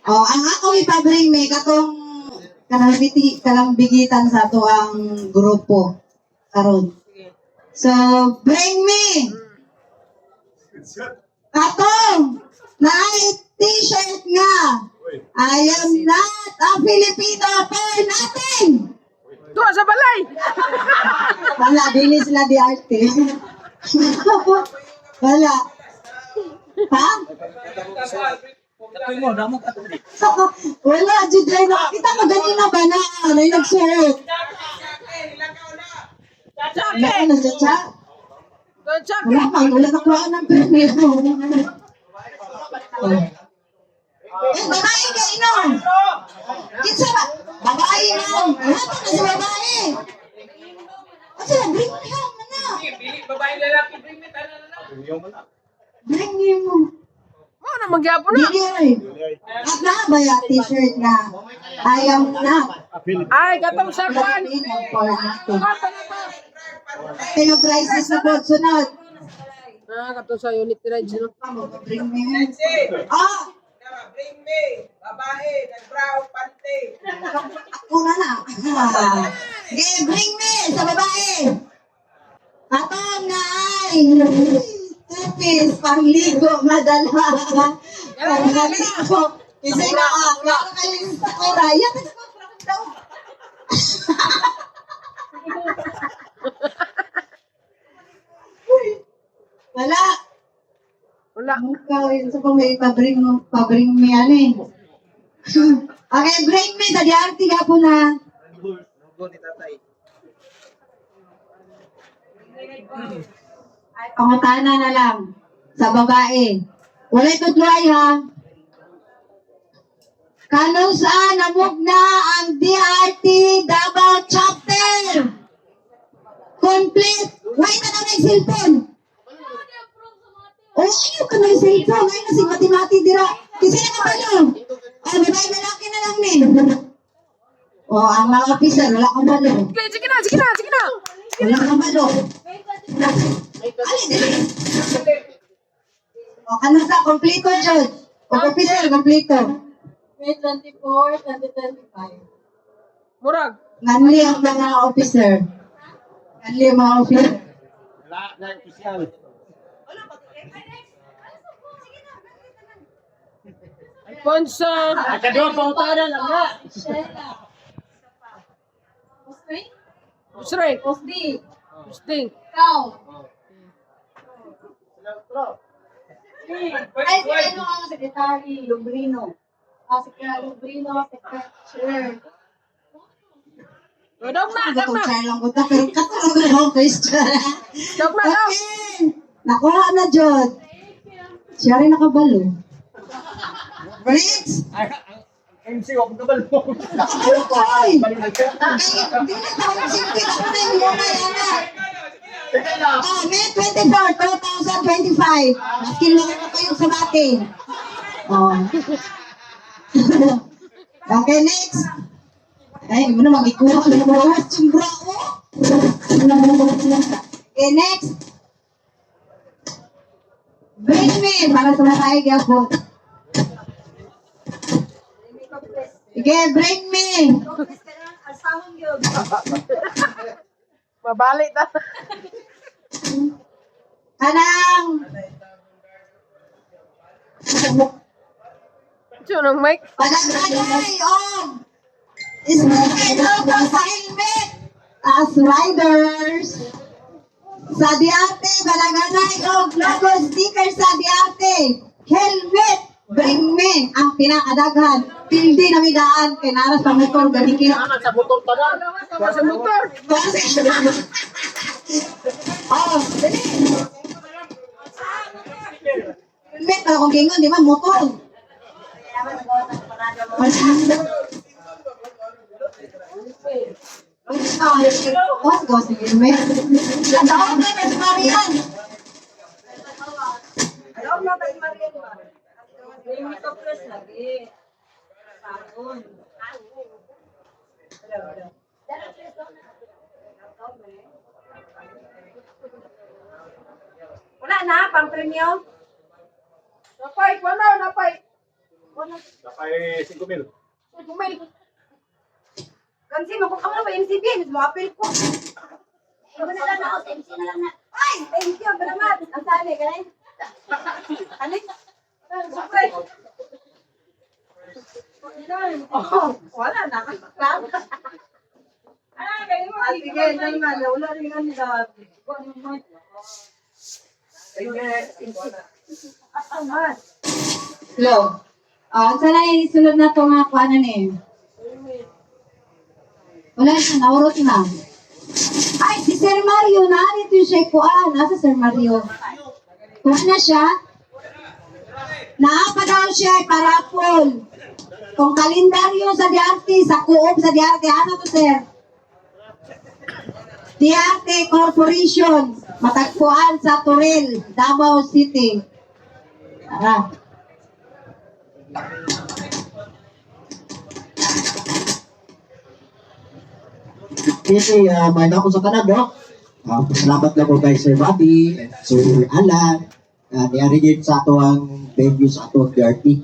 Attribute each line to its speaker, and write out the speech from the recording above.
Speaker 1: Oh, ang ako ipabring me katong kanang bigitan sa to ang grupo karon. So, bring me katong na t-shirt nga. I am not a Filipino for nothing.
Speaker 2: Tuwa sa balay!
Speaker 1: Wala, dili sila di arte. Wala. Ha? Wala, Juday. Nakita mo ganina ba na? May nagsuot. Wala na siya, siya. Wala na kuhaan ng permiso. Babae ka, inom. Kinsa ba? Babae inom. Wala na sa babae. Kasi, bring mo yan, mana.
Speaker 2: Babae lalaki, bring me tanan na.
Speaker 1: Bring mo.
Speaker 2: Ano na magyapon na?
Speaker 1: Dili. At na ba yung t-shirt na I am not
Speaker 2: Ay, katong sa kwan.
Speaker 1: Filipino for nothing. Kaya crisis na po, sunod.
Speaker 2: Katong sa unit rides, no?
Speaker 1: Bring me yan. Ah!
Speaker 3: Bring me, babae, nag-brown pante.
Speaker 1: Ako na. Okay, bring me sa babae. Atong na ay tupis, pangligo, madala. Pangligo. Kasi na klaro kayo yung sa kuraya. Wala.
Speaker 2: Wala.
Speaker 1: Ikaw yun sa kung may pabring mo yan eh. Okay, bring me sa diarti ka po na. Pangatana na lang sa babae. Walay tutloy ha. Kanong saan namog na ang DRT Davao Chapter? Complete. Why na ng cellphone? Oh, ayaw ka ng cellphone. Ay na si Mati-Mati dira. Kasi na ba yun? Oh, babae lalaki na lang ni. Oh, ang mga officer, wala kang balo.
Speaker 2: Sige na.
Speaker 1: Wala kang balo. Ali, dili. O, kanang sa, kompleto, Judge. O, officer, kompleto. May 24, 2025.
Speaker 2: Murag.
Speaker 1: Nganli ang mga officer. Nganli ang mga officer.
Speaker 2: Alfonso.
Speaker 4: Kadua pautanan lang na.
Speaker 2: Usray.
Speaker 1: Posdi.
Speaker 2: Sting.
Speaker 1: Ikaw. Ay, si ano ang secretary, Lubrino. Secretary Lubrino, secretary.
Speaker 2: Dog na.
Speaker 1: Lang ko ta, pero katulog na ako question.
Speaker 2: Dog na.
Speaker 1: Okay. Nakuha na, Jod. Siya rin nakabalo. Next.
Speaker 4: MC wag ka balo.
Speaker 1: Ano ko, ay? Hindi na tayo simple ako na yung muna yan. May 24, 2025. Maskin lang ako kayo sa natin. Oh. Okay, next. Ay, hindi mo na magikuha ka ng mga yung bra ko. Okay, next. Bring me para sa matay gapon. Sige, bring me.
Speaker 2: Mabalik na.
Speaker 1: Kanang.
Speaker 2: Chunong mic.
Speaker 1: Pagkakagay, on. Isipin ako sa helmet. As riders. Sa Diarte, Balaganay, logo sticker sa Diarte. Helmet. Bring me ang pinakadaghan. Pildi na midaan kay naras sa motor ganikin.
Speaker 4: Sa motor tanan.
Speaker 2: Sa motor.
Speaker 1: Oh, dali. Helmet na kung gingon, di ba motor? What goes in helmet? Ang tawag na Miss Marian.
Speaker 5: Wala na, pang premium.
Speaker 2: Napay.
Speaker 4: Kay 5,000.
Speaker 1: Kansi, magpakamala ba MCB? Mag-apel ko. Ikaw na lang ako, MC na lang na. Ay, thank you, salamat. Ang sali, ganay. Alik. Surprise. Oh, wala na. Sige, naman. Wala rin nga nila. Hello. Sana isulod na ito nga kuwanan eh. Wala siya, naurot na. Ay, si Sir Mario, narito siya kuan. Nasa Sir Mario? Kuha na siya? Naapa daw siya, parapol. Kung kalendaryo sa Diarte, sa Coop sa Diarte, ano to, Sir? Diarte Corporation, matagpuan sa Turil, Davao City. Tara.
Speaker 5: Kasi may ako sa kanan, no? Salamat lang po kay Sir Bobby and Sir Alan. Ni-arrange sa ato ang venue sa ato ang DRT.